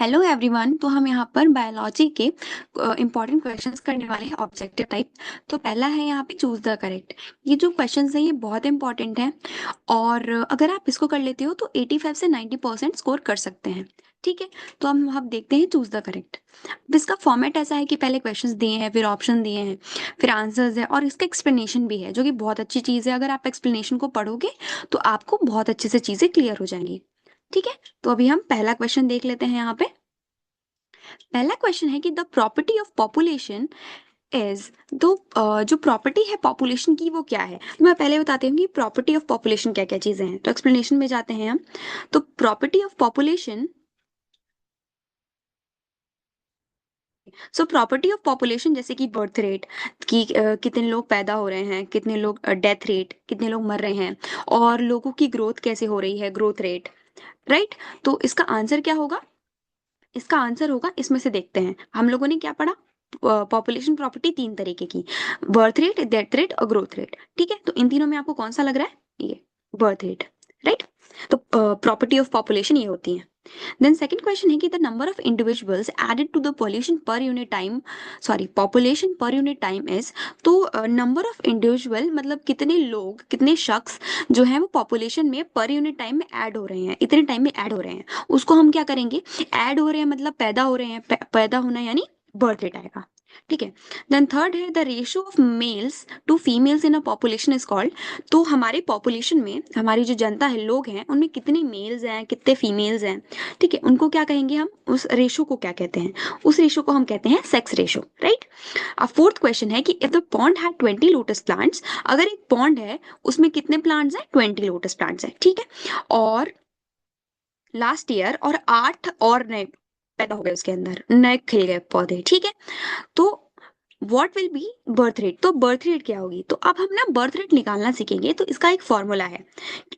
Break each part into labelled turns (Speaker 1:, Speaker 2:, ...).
Speaker 1: Hello everyone. तो हम यहाँ पर बायोलॉजी के इंपॉर्टेंट क्वेश्चंस करने वाले हैं ऑब्जेक्टिव टाइप। तो पहला है यहाँ पे चूज द करेक्ट। ये जो क्वेश्चंस हैं ये बहुत इंपॉर्टेंट हैं और अगर आप इसको कर लेते हो तो 85 से 90% स्कोर कर सकते हैं। ठीक है, तो हम अब देखते हैं चूज द करेक्ट। अब इसका फॉर्मेट ऐसा है कि पहले क्वेश्चंस दिए हैं, फिर ऑप्शन दिए हैं, फिर आंसर्स है और इसका एक्सप्लेनेशन भी है, जो कि बहुत अच्छी चीज़ है। अगर आप एक्सप्लेनेशन को पढ़ोगे तो आपको बहुत अच्छे से चीज़ें क्लियर हो जाएंगी। ठीक है, तो अभी हम पहला क्वेश्चन देख लेते हैं। यहाँ पे पहला क्वेश्चन है कि the property of population is दो जो प्रॉपर्टी है पॉपुलेशन की वो क्या है। तो मैं पहले बताती हूँ कि प्रॉपर्टी ऑफ पॉपुलेशन क्या क्या चीजें हैं। तो एक्सप्लेनेशन में जाते हैं हम। तो property of population, so property of population जैसे कि बर्थ रेट, कि कितने लोग पैदा हो रहे हैं, कितने लोग डेथ रेट, कितने लोग मर रहे हैं, और लोगों की ग्रोथ कैसे हो रही है, ग्रोथ रेट। राइट, तो इसका आंसर क्या होगा? इसका आंसर होगा, इसमें से देखते हैं हम लोगों ने क्या पढ़ा। पॉपुलेशन प्रॉपर्टी तीन तरीके की, बर्थ रेट, डेथ रेट और ग्रोथ रेट। ठीक है, तो इन तीनों में आपको कौन सा लग रहा है? ये बर्थ रेट। राइट, तो प्रॉपर्टी ऑफ पॉपुलेशन ये होती है। देन सेकंड क्वेश्चन है कि the number of individuals added to the pollution per unit time, sorry population per unit time is. तो नंबर ऑफ इंडिविजुअल मतलब कितने लोग, कितने शख्स जो है वो पॉपुलेशन में पर यूनिट टाइम में ऐड हो रहे हैं, इतने टाइम में ऐड हो रहे हैं, उसको हम क्या करेंगे? ऐड हो रहे हैं मतलब पैदा हो रहे हैं, पैदा होना यानी बर्थ रेट आएगा। ठीक है, देन थर्ड है the ratio of males to females in a population is called. तो हमारे पॉपुलेशन में, हमारी जो जनता है, लोग हैं, उनमें कितने मेल्स हैं, कितने फीमेल्स हैं, ठीक है, उनको क्या कहेंगे हम? उस रेशो को क्या कहते हैं? उस रेशो को हम कहते हैं सेक्स रेशो। राइट, अब फोर्थ क्वेश्चन है कि if the pond had 20 lotus plants, अगर एक पॉन्ड है उसमें कितने प्लांट्स हैं? 20 लोटस प्लांट्स हैं। ठीक है, और लास्ट ईयर और 8 और नए पैदा हो गए, उसके अंदर नए खिल गए पौधे। ठीक है, तो what will be birth rate? तो बर्थ रेट क्या होगी? तो अब हम ना बर्थ रेट निकालना सीखेंगे। तो इसका एक फॉर्मूला है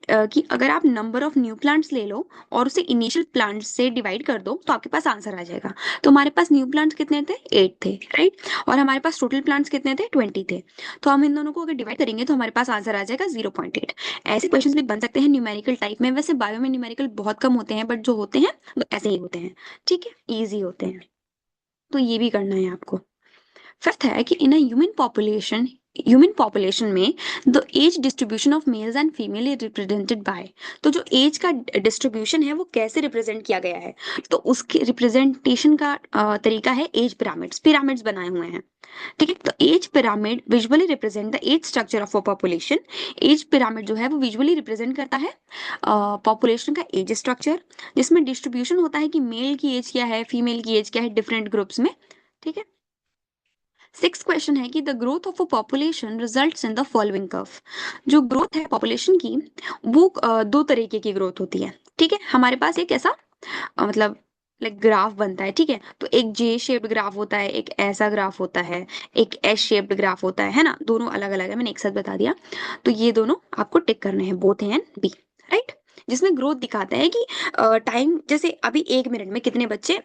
Speaker 1: कि अगर आप नंबर ऑफ न्यू प्लांट्स ले लो और उसे इनिशियल प्लांट्स से डिवाइड कर दो तो आपके पास आंसर आ जाएगा। तो हमारे पास न्यू प्लांट्स कितने थे? 8 थे। राइट, और हमारे पास टोटल प्लांट्स कितने थे? 20 थे। तो हम इन दोनों को अगर डिवाइड करेंगे तो हमारे पास आंसर आ जाएगा 0.8। ऐसे क्वेश्चन भी बन सकते हैं न्यूमेरिकल टाइप में। वैसे बायो में न्यूमेरिकल बहुत कम होते हैं, बट जो होते हैं वो ऐसे ही होते हैं। ठीक है, ईजी होते हैं, तो ये भी करना है आपको। फिफ्थ है कि इन ह्यूमन पॉपुलेशन में the age distribution of males and female is represented by. तो जो एज का डिस्ट्रीब्यूशन है वो कैसे रिप्रेजेंट किया गया है? तो उसके रिप्रेजेंटेशन का तरीका है एज पिरामिड्स। पिरामिड्स बनाए हुए हैं। ठीक है, तो age pyramid visually represent the age structure of a population. Age pyramid जो है वो विजुअली रिप्रेजेंट करता है पॉपुलेशन का एज स्ट्रक्चर, जिसमें डिस्ट्रीब्यूशन होता है कि मेल की एज क्या है, फीमेल की एज क्या है, डिफरेंट ग्रुप्स में। ठीक है, सिक्स क्वेश्चन है कि the growth of a population results in the following curve. जो ग्रोथ है पॉपुलेशन की वो दो तरीके की ग्रोथ होती है। ठीक है, हमारे पास एक ऐसा मतलब लाइक ग्राफ बनता है। ठीक है, तो एक जे शेप्ड ग्राफ होता है, एक ऐसा ग्राफ होता है, एक एस शेप्ड ग्राफ होता है ना? दोनों अलग अलग है, मैंने एक साथ बता दिया। तो ये दोनों आपको टिक करने हैं, both A and B. Right, जिसमें ग्रोथ दिखाता है कि टाइम, जैसे अभी 1 मिनट में कितने बच्चे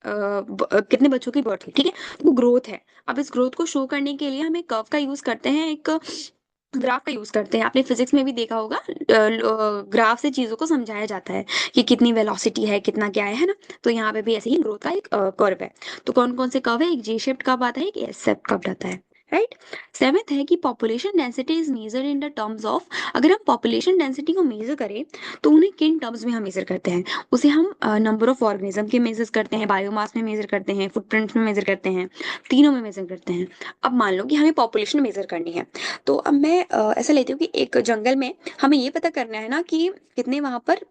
Speaker 1: कितने बच्चों की बर्थ हुई। ठीक है, वो ग्रोथ है। अब इस ग्रोथ को शो करने के लिए हम एक कर्व का यूज करते हैं, एक ग्राफ का यूज करते हैं। आपने फिजिक्स में भी देखा होगा, ग्राफ से चीजों को समझाया जाता है कि कितनी वेलोसिटी है, कितना क्या है ना? तो यहाँ पे भी ऐसे ही ग्रोथ का एक कर्व है। तो कौन कौन से कर्व है? एक जे शेप्ड कर्व आता है, एक एस शेप्ड कर्व आता है। राइट, सेवेंथ है कि population density is measure in the terms of. अगर हम पॉपुलेशन डेंसिटी को मेजर करें तो उन्हें किन टर्म्स में हम मेजर करते हैं? उसे हम नंबर ऑफ ऑर्गेनिज्म के मेजर करते हैं, बायोमास में मेजर करते हैं, फुटप्रिंट्स में मेजर करते हैं, तीनों में मेजर करते हैं। अब मान लो कि हमें पॉपुलेशन मेजर करनी है, तो अब मैं ऐसा लेती हूँ कि एक जंगल में हमें ये पता करना है ना कि कितने वहां पर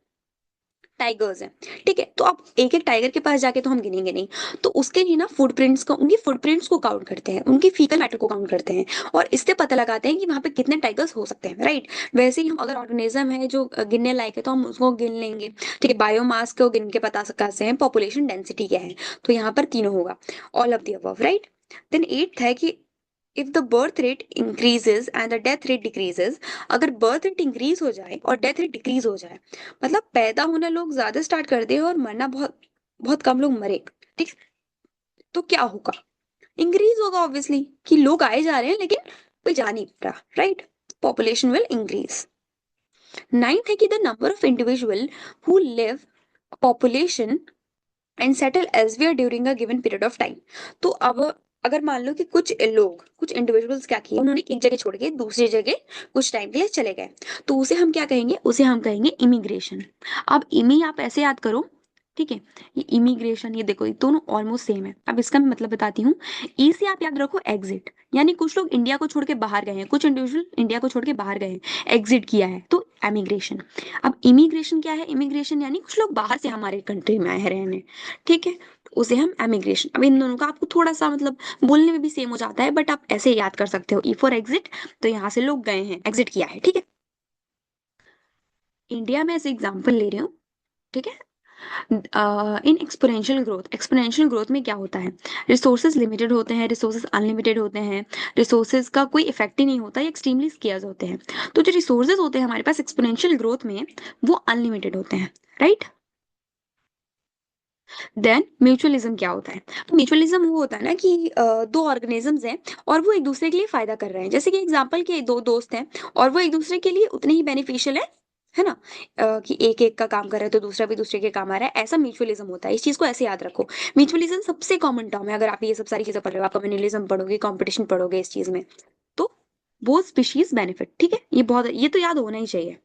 Speaker 1: टाइगर्स हैं। ठीक है, तो अब एक एक टाइगर के पास जाके तो हम गिनेंगे नहीं। तो उसके लिए ना फुटप्रिंट्स को, उनकी फुटप्रिंट्स को काउंट करते हैं, उनकी फीकल मैटर को काउंट करते हैं, और इससे पता लगाते हैं कि वहां पे कितने टाइगर्स हो सकते हैं। राइट, वैसे ही हम अगर ऑर्गेनिज्म है जो गिनने लायक है तो हम उसको गिन लेंगे। ठीक है, बायोमास को गिन के बता सकते हैं पॉपुलेशन डेंसिटी क्या है। तो यहाँ पर तीनों होगा, all of the above. Right, then eighth है कि if the birth rate increases and the death rate decreases. अगर बर्थ रेट इंक्रीज हो जाए और डेथ रेट डिक्रीज हो जाए, मतलब पैदा होना लोग ज्यादा स्टार्ट कर दे और मरना बहुत बहुत कम लोग मरे। ठीक, तो क्या होगा? इंक्रीज होगा ऑब्वियसली, कि लोग आए जा रहे हैं लेकिन कोई जा नहीं रहा। Right, population will increase. Ninth है कि the number of individual who live population and settle elsewhere during a given period of time. तो अब अगर मान लो कि कुछ लोग, कुछ इंडिविजुअल्स क्या किए, उन्होंने एक जगह छोड़ के दूसरी जगह कुछ टाइम के लिए चले गए, तो उसे हम क्या कहेंगे, उसे हम कहेंगे इमिग्रेशन। अब इमी आप ऐसे याद करो, ठीक है, ये इमिग्रेशन, ये देखो ये दोनों ऑलमोस्ट सेम है। अब इसका मैं मतलब बताती हूँ। ई से आप याद रखो एग्जिट, यानी कुछ लोग इंडिया को छोड़ के बाहर गए हैं, कुछ इंडिविजुअल इंडिया को छोड़ के बाहर गए हैं, एग्जिट किया है, तो एमिग्रेशन। अब इमिग्रेशन क्या है, इमिग्रेशन यानी कुछ लोग बाहर से हमारे कंट्री में आए हैं रहने, ठीक है, तो उसे हम एमिग्रेशन। अब इन दोनों का आपको थोड़ा सा मतलब बोलने में भी सेम हो जाता है, बट आप ऐसे याद कर सकते हो, ई फॉर एग्जिट, तो यहाँ से लोग गए हैं, एग्जिट किया है, ठीक है। इंडिया में ऐसे एग्जाम्पल ले रही हूँ, ठीक है। इन एक्सपोनेंशियल ग्रोथ में क्या होता है, रिसोर्सेज लिमिटेड होते हैं, रिसोर्सेज अनलिमिटेड होते हैं, रिसोर्सेज का कोई इफेक्ट ही नहीं होता, ये एक्सट्रीमली स्केर्स होते हैं। तो जो रिसोर्सेज होते हैं हमारे पास एक्सपोनेंशियल ग्रोथ में, वो अनलिमिटेड होते हैं, राइट। देन म्यूचुअलिज्म क्या होता है, तो म्यूचुअलिज्म वो होता है ना कि दो ऑर्गेनिजम्स हैं और वो एक दूसरे के लिए फायदा कर रहे हैं, जैसे कि एग्जांपल के दो दोस्त हैं और वो एक दूसरे के लिए उतने ही बेनिफिशियल है ना, कि एक एक का काम कर रहा है तो दूसरा भी दूसरे के काम आ रहा है, ऐसा म्यूचुअलिज्म होता है। इस चीज को ऐसे याद रखो। म्यूचुअलिज्म सबसे कॉमन टर्म है, अगर आप ये सब सारी चीजें पढ़ रहे हो, आप कम्युनलिज्म पढ़ोगे, कंपटीशन पढ़ोगे इस चीज में, तो वो स्पीशीज बेनिफिट, ठीक है, ये बहुत, ये तो याद होना ही चाहिए।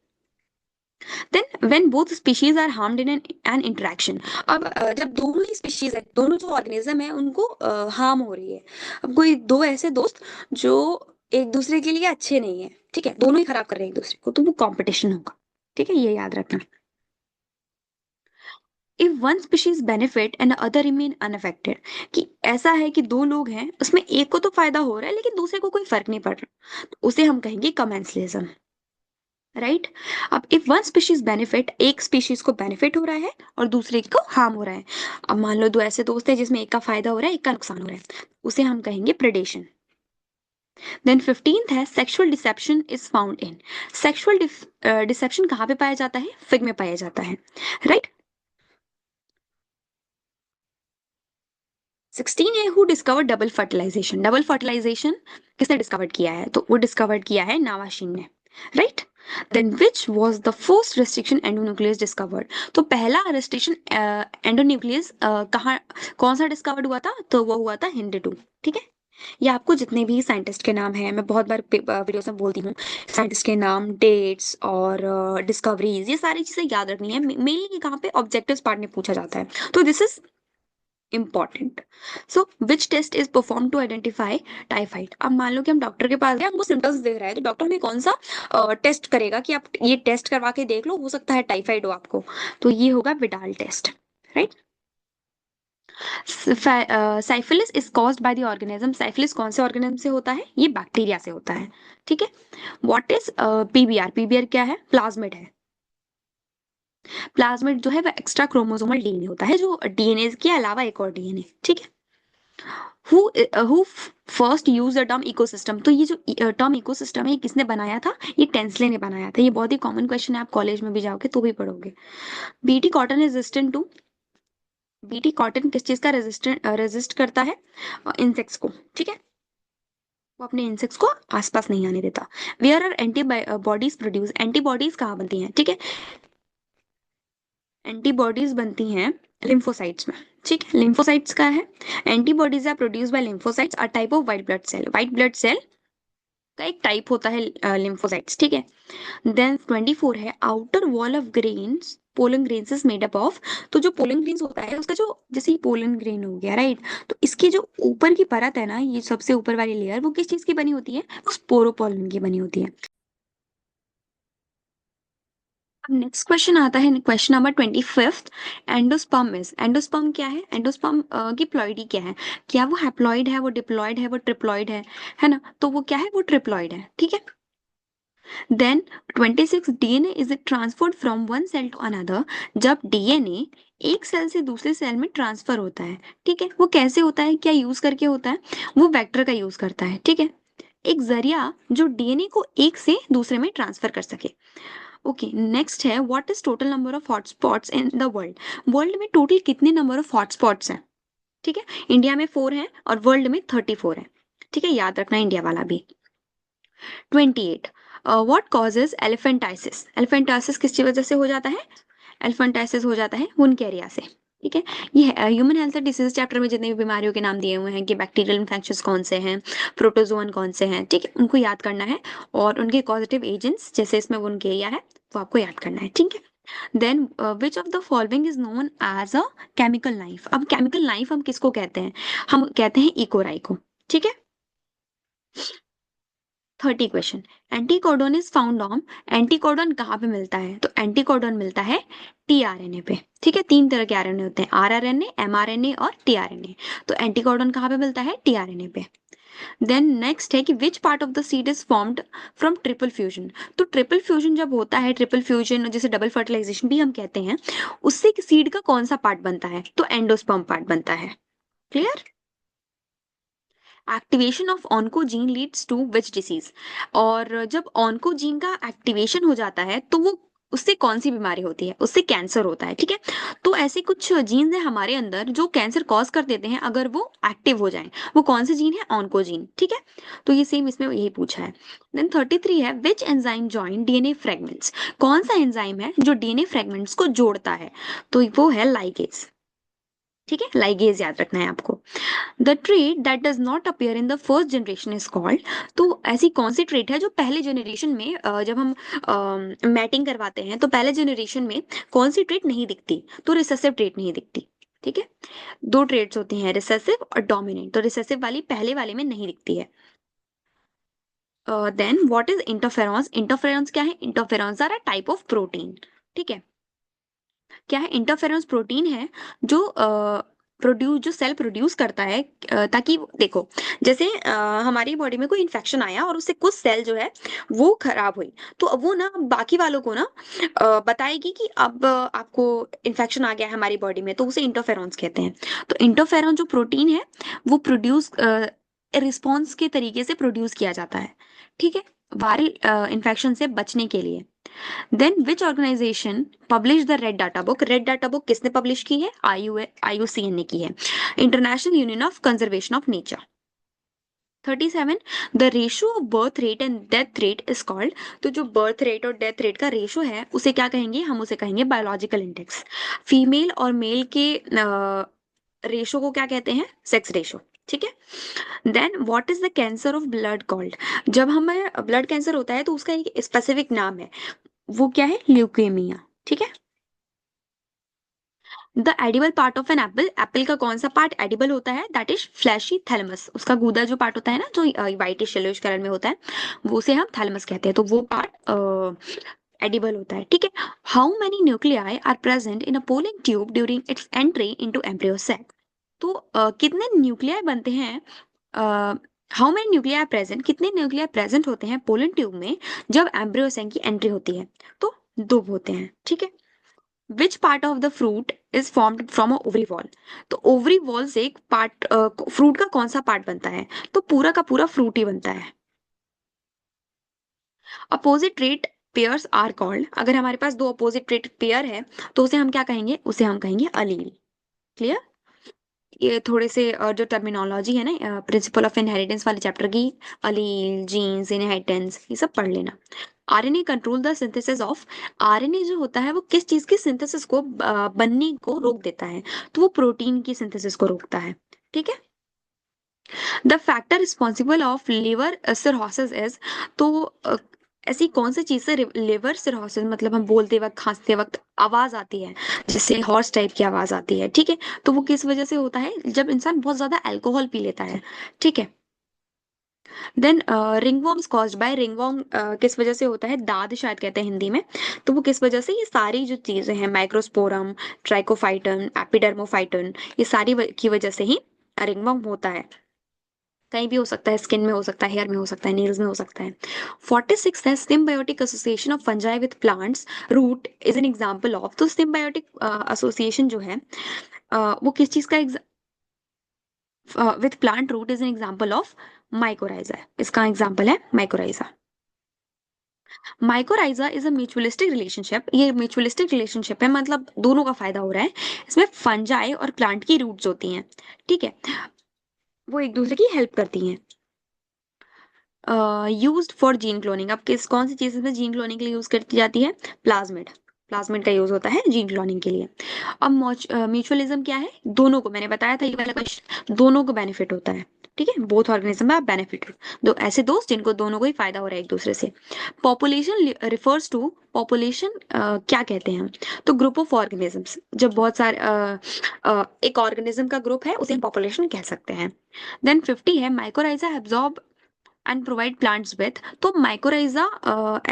Speaker 1: Then when both species are harmed in an interaction. अब जब दोनों ही स्पीशीज है, दोनों जो ऑर्गेनिज्म है उनको हार्म हो रही है, अब कोई दो ऐसे दोस्त जो एक दूसरे के लिए अच्छे नहीं है, ठीक है, दोनों ही खराब कर रहे हैं एक दूसरे को, तो वो कंपटीशन होगा, ठीक है, ये याद रखना। If one species benefit and other remain unaffected, कि ऐसा है कि दो लोग हैं, उसमें एक को तो फायदा हो रहा है लेकिन दूसरे को कोई फर्क नहीं पड़ रहा, तो उसे हम कहेंगे कमेंसलिज्म, राइट। अब इफ वन स्पीशीज बेनिफिट, एक स्पीशीज को बेनिफिट हो रहा है और दूसरे को हार्म हो रहा है, अब मान लो दो ऐसे दोस्त हैं जिसमें एक का फायदा हो रहा है एक का नुकसान हो रहा है, उसे हम कहेंगे प्रेडेशन। देन 15th है sexual deception is found in. Sexual deception कहाँ पे पाया जाता है, फिग में पाया जाता है, राइट। 16 है who discover double fertilization. Double fertilization किसने डिस्कवर किया है, तो वो डिस्कवर किया है नावाशीन ने, right. Then which was the first restriction endonuclease discovered. तो पहला रेस्ट्रिक्शन एंडोन्यूक्लियस कहाँ, कौन सा डिस्कवर्ड हुआ था, तो वो हुआ था हिंडे 2, ठीक है। ये आपको जितने भी साइंटिस्ट के नाम हैं, मैं बहुत बार वीडियोस में बोलती हूँ, साइंटिस्ट के नाम, डेट्स और डिस्कवरीज, ये सारी चीजें याद रखनी है, मेनली कहाँ पे ऑब्जेक्टिव्स पार्ट में पूछा जाता है, तो this is important. So which test is perform to identify typhoid. अब मान लो कि हम डॉक्टर के पास गए, हमको सिम्टम्स दिख रहा है, तो डॉक्टर हमें कौन सा टेस्ट करेगा कि आप ये टेस्ट करवा के देख लो, हो सकता है टाइफाइड हो आपको, तो ये होगा Widal test, right. Syphilis is caused by the organism. Syphilis कौन से ऑर्गेनिज्म से होता है, ये बैक्टीरिया से होता है, ठीक है। What is PBR. पीबीआर क्या है, प्लाज्मिड है। प्लाज्मिड जो है वो एक्स्ट्रा क्रोमोसोमल डीएनए होता है, जो डीएनए के अलावा एक और डीएनए, ठीक है। Who first use the term ecosystem. तो ये जो टर्म इकोसिस्टम है ये किसने बनाया था, ये टेंसले ने बनाया था। ये बहुत ही कॉमन क्वेश्चन है, आप कॉलेज में भी जाओगे तो भी पढ़ोगे। BT cotton is resistant to. BT cotton किस चीज का रेजिस्ट करता है, इंसेक्ट्स को, ठीक है, वो अपने इंसेक्ट्स को आसपास नहीं आने देता। Where are antibodies produce. Antibodies कहाँ बनती हैं, ठीक है, एंटीबॉडीज बनती हैं लिम्फोसाइट्स में, ठीक है। लिम्फोसाइट्स का है, antibodies are produce by lymphocytes, a type of white blood cell. White blood cell का एक टाइप होता है लिम्फोसाइट्स, ठीक है। देन 24 है outer wall of grains, pollen grains is made up of. तो जो पोलन ग्रेन्स होता है उसका जो, जैसे पोलन ग्रेन हो गया, राइट, तो इसकी जो ऊपर की परत है ना, ये सबसे ऊपर वाली लेयर, वो किस चीज की बनी होती है, वो स्पोरोपोलन की बनी होती है। अब नेक्स्ट क्वेश्चन आता है, question number 25th। Endosperm is, endosperm क्या है, एंडोस्पर्म की प्लॉइडी क्या है, क्या वो हैप्लॉइड है, वो डिप्लॉइड है, वो ट्रिप्लॉइड है ना, तो वो क्या है, वो ट्रिप्लॉइड है, ठीक है। Then 26 DNA is transferred from one cell to another. जब डीएनए एक सेल से दूसरे सेल में ट्रांसफर होता है, ठीक है, वो कैसे होता है, क्या यूज करके होता है, वो वेक्टर का यूज करता है, ठीक है, एक जरिया जो डीएनए को एक से दूसरे में ट्रांसफर कर सके। ओके, नेक्स्ट है what is total number of hotspots in the world. World में टोटल कितने नंबर ऑफ हॉटस्पॉट्स हैं, ठीक है, इंडिया में 4 हैं और वर्ल्ड में 34 है, ठीक है, याद रखना इंडिया वाला भी। 28 व्हाट कॉजेज एलिफेंटाइसिस। एलिफेंटाइसिस किस वजह से हो जाता है, एलिफेंटाइसिस हो जाता है वुनकेरिया से, ठीक है। ये ह्यूमन हेल्थ डिसीज चैप्टर में जितने भी बीमारियों के नाम दिए हुए हैं कि बैक्टीरियल इन्फेक्शंस कौन से हैं, प्रोटोजोन कौन से हैं, ठीक है, उनको याद करना है। और उनके कॉजेटिव एजेंट्स जैसे इसमें वो उनके या है वो आपको याद करना है, ठीक है। Then which of the following is known as a chemical knife. अब केमिकल नाइफ हम किसको कहते हैं? हम कहते हैं इकोराई को, ठीक है। 30 question. Anticodon is found on, anticodon कहाँ पे मिलता है? तो एंटीकोडोन मिलता है टीआरएनए पे, ठीक है। तीन तरह के आरएनए होते हैं, आरआरएनए, एमआरएनए और टीआरएनए। तो एंटीकोडोन कहाँ पे मिलता है? टीआरएनए पे। देन नेक्स्ट है कि which part of the seed is formed from triple fusion. तो ट्रिपल फ्यूजन जब होता है, ट्रिपल फ्यूजन जिसे डबल फर्टिलाइजेशन भी हम कहते हैं, उससे सीड का कौन सा पार्ट बनता है? तो एंडोस्पर्म पार्ट बनता है। Clear? Activation of oncogene leads to which disease. और जब ऑन्कोजीन का एक्टिवेशन हो जाता है तो वो उससे कौन सी बीमारी होती है? उससे कैंसर होता है, ठीक है। तो ऐसे कुछ जीन्स हैं हमारे अंदर जो कैंसर कॉज कर देते हैं अगर वो एक्टिव हो जाएं। वो कौन से जीन है? ऑन्कोजीन, ठीक है। तो ये सेम इसमें यही पूछा है। देन 33 है which enzyme join DNA fragments. कौन सा एंजाइम है जो डीएनए फ्रेगमेंट्स को जोड़ता है? तो वो है लाइगेज, ठीक है। लाइगेज याद रखना है आपको। The trait that does not appear in the first generation is called. तो ऐसी कौन सी ट्रेट है जो पहले जनरेशन में जब हम मैटिंग करवाते हैं तो पहले जनरेशन में कौन सी ट्रेट नहीं दिखती? तो रिसेसिव ट्रेट नहीं दिखती, ठीक है। दो ट्रेट्स होती हैं, रिसेसिव और डोमिनेंट। तो रिसेसिव वाली पहले वाले में नहीं दिखती है। Then what is interferons. Interferons क्या है? Interferons are a type of protein, ठीक है। क्या है? इंटरफेरेंस प्रोटीन है जो प्रोड्यूस जो सेल प्रोड्यूस करता है ताकि देखो, जैसे हमारी बॉडी में कोई इन्फेक्शन आया और उससे कुछ सेल जो है वो खराब हुई, तो अब वो ना बाकी वालों को ना बताएगी कि अब आपको इन्फेक्शन आ गया है हमारी बॉडी में, तो उसे इंटरफेरॉन्स कहते हैं। तो इंटरफेरॉन जो प्रोटीन है वो प्रोड्यूस रिस्पॉन्स के तरीके से प्रोड्यूस किया जाता है, ठीक है, वायरल इन्फेक्शन से बचने के लिए। Then which organization publish the red data book. Red data book किसने पब्लिश की है? IUCN ने की है, international union of conservation of nature. 37 the ratio of birth rate and death rate is called. तो जो बर्थ रेट और death rate का रेशो है उसे क्या कहेंगे? हम उसे कहेंगे बायोलॉजिकल इंडेक्स। फीमेल और मेल के रेशो को क्या कहते हैं? सेक्स रेशो, ठीक है। Then what is the cancer of blood called. जब हमें ब्लड कैंसर होता है तो उसका एक स्पेसिफिक नाम है, वो क्या है? ल्यूकेमिया, ठीक है। The edible part of an apple. Apple का कौन सा पार्ट एडिबल होता है? That is fleshy thalamus. उसका गूदा जो पार्ट होता है ना, जो व्हाइटिश येलोइश कलर में होता है, वो उसे हम थैलेमस कहते हैं। तो वो पार्ट एडिबल होता है, ठीक है। How many nuclei are present in a pollen tube during its entry into embryo sac. तो कितने न्यूक्लियाई बनते हैं? हाउ मेनी न्यूक्लियाई प्रेजेंट, कितने न्यूक्लियाई प्रेजेंट होते हैं पोलिंग ट्यूब में जब एम्ब्रियो सेक की एंट्री होती है? तो दो होते हैं, ठीक है। Which part of the fruit is formed from a ovary wall. तो ओवरी वॉल से एक पार्ट, फ्रूट का कौन सा पार्ट बनता है? तो पूरा का पूरा फ्रूट ही बनता है। Opposite trait pairs are called. अगर हमारे पास दो अपोजिट ट्रेट पेयर है तो उसे हम क्या कहेंगे? उसे हम कहेंगे अलील। क्लियर? ये थोड़े से जो टर्मिनोलॉजी है ना प्रिंसिपल ऑफ इनहेरिटेंस वाले चैप्टर की, अलील, जीन्स, इनहेरिटेंस, ये सब पढ़ लेना। RNA control the synthesis of. RNA जो होता है वो किस चीज की सिंथेसिस को बनने को रोक देता है? तो वो प्रोटीन की सिंथेसिस को रोकता है, ठीक है। The factor responsible of liver cirrhosis is. तो ऐसी कौन सी चीज से लिवर सिरहोसिस, मतलब हम बोलते वक्त खांसते वक्त आवाज आती है, जैसे हॉर्स टाइप की आवाज आती है, ठीक है, तो वो किस वजह से होता है? जब इंसान बहुत ज्यादा अल्कोहल पी लेता है, ठीक है। Then ringworms caused by. Ringworm किस वजह से होता है? दाद शायद कहते हैं हिंदी में। तो वो किस वजह से? ये सारी जो चीजें हैं, माइक्रोस्पोरम, ट्राइकोफाइटन, एपिडर्मोफाइटन, ये सारी की वजह से ही रिंगवॉर्म होता है। कहीं भी हो सकता है, स्किन में हो सकता है, हेयर में हो सकता है, नील्स में हो सकता है। 46 है symbiotic association of fungi with plants root is an example of. तो सिम्बायोटिक एसोसिएशन जो है वो किस चीज का with plant root is an example of mycorrhiza. इसका एग्जांपल है माइकोराइजा। Mycorrhiza is a mutualistic relationship. ये म्यूचुअलिस्टिक रिलेशनशिप है, मतलब दोनों का फायदा हो रहा है। इसमें फंजाई और प्लांट की रूट्स होती हैं, ठीक है, वो एक दूसरे की हेल्प करती हैं। Used for gene cloning. अब किस कौन सी चीज में जीन क्लोनिंग के लिए यूज करती जाती है? प्लाज्मिड। प्लाज्मिड का यूज होता है जीन क्लोनिंग के लिए। अब म्यूचुअलिज्म क्या है? दोनों को, मैंने बताया था ये वाला क्वेश्चन, दोनों को बेनिफिट होता है। ठीक है, बोथ ऑर्गेनिज्म में आप बेनिफिट, दो ऐसे दोस्त जिनको दोनों को ही फायदा हो रहा है एक दूसरे से। पॉपुलेशन रिफर्स टू, पॉपुलेशन क्या कहते हैं हम? तो ग्रुप ऑफ ऑर्गेनिजम्स, जब बहुत सारे एक ऑर्गेनिज्म का ग्रुप है उसे हम पॉपुलेशन कह सकते हैं। देन 50 है mycorrhiza absorb and provide plants with, तो माइकोराइजा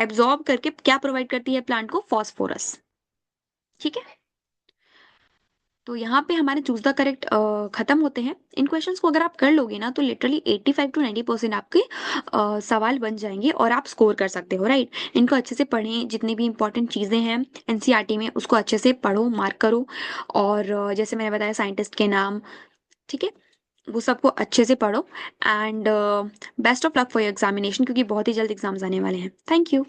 Speaker 1: एब्जॉर्ब करके क्या प्रोवाइड करती है प्लांट को? फास्फोरस। ठीक है, तो यहाँ पे हमारे चूज द करेक्ट खत्म होते हैं। इन क्वेश्चंस को अगर आप कर लोगे ना तो लिटरली 85 to 90% आपके सवाल बन जाएंगे और आप स्कोर कर सकते हो, राइट। इनको अच्छे से पढ़ें, जितनी भी इंपॉर्टेंट चीज़ें हैं एनसीईआरटी में उसको अच्छे से पढ़ो, मार्क करो। और जैसे मैंने बताया साइंटिस्ट के नाम, ठीक है, वो सबको अच्छे से पढ़ो। And best of luck for your examination, क्योंकि बहुत ही जल्द एग्जाम्स आने वाले हैं। Thank you.